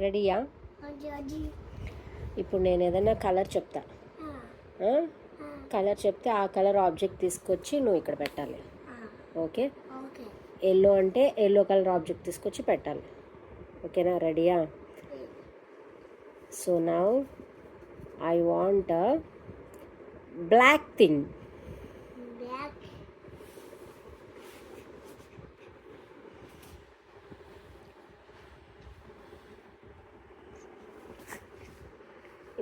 రెడీయా? ఇప్పుడు నేను ఏదైనా కలర్ చెప్తా, కలర్ చెప్తే ఆ కలర్ ఆబ్జెక్ట్ తీసుకొచ్చి నువ్వు ఇక్కడ పెట్టాలి. ఓకే? ఎల్లో అంటే ఎల్లో కలర్ ఆబ్జెక్ట్ తీసుకొచ్చి పెట్టాలి. ఓకేనా? రెడీయా? So now I want a black thing.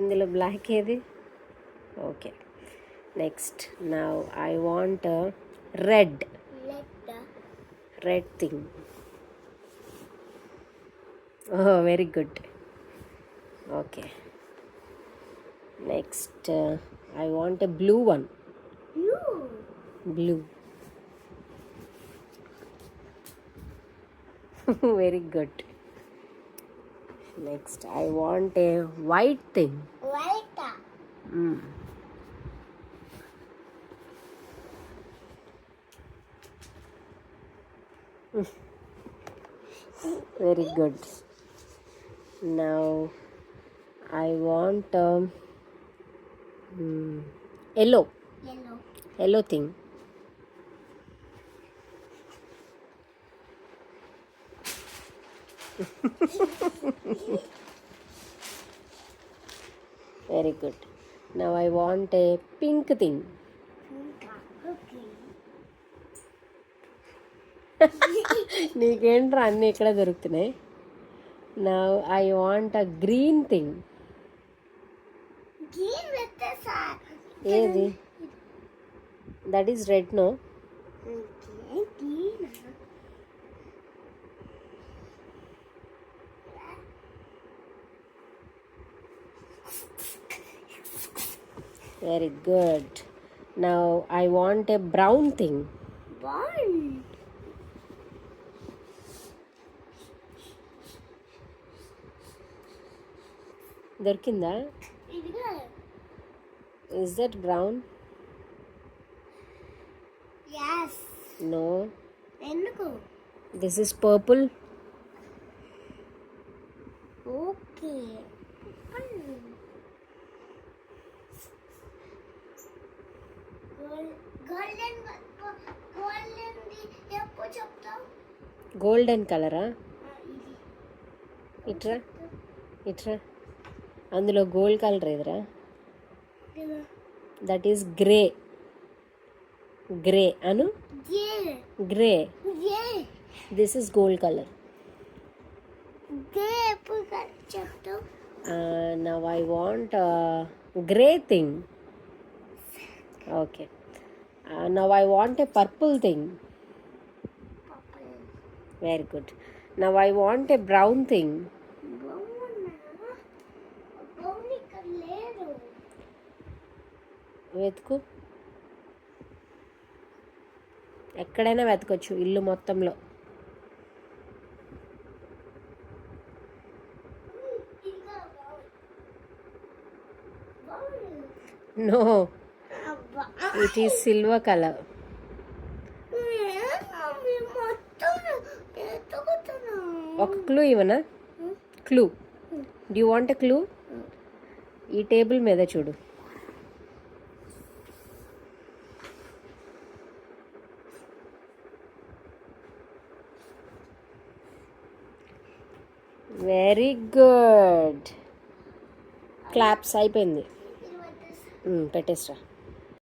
ఇందులో బ్లాక్ ఏది? Okay, next now I want red thing. Oh, very good. Okay, next I want a blue one. Blue. Very good. Next, I want a white thing. White. Very good. Now, I want yellow. Yellow thing. Very good. Now I want a pink thing. నీకేంట్రా అన్నీ ఇక్కడ దొరుకుతున్నాయి. Now I want a green thing. ఏది? That is red, no? Very good. Now I want a brown thing. Brown. దొరికిందా? Is that brown? Yes. No. ఎందుకు? This is purple. Okay. Golden కలరా? ఇట్రా ఇట్రా. అందులో గోల్డ్ కలర్ ఎదురా? That is grey. Grey అను. Grey. This is gold colour. Now I want grey thing. Okay. Now I want a purple thing. Very good. Now I want a brown thing. వెతుకు. ఎక్కడైనా వెతకొచ్చు ఇల్లు మొత్తంలో. No. It is silver color. ఒక clue ఇవ్వనా? Clue. Do you want a clue? ఈ table మీద చూడు. Very good. Claps అయిపోయింది. పెట్టేస్తా.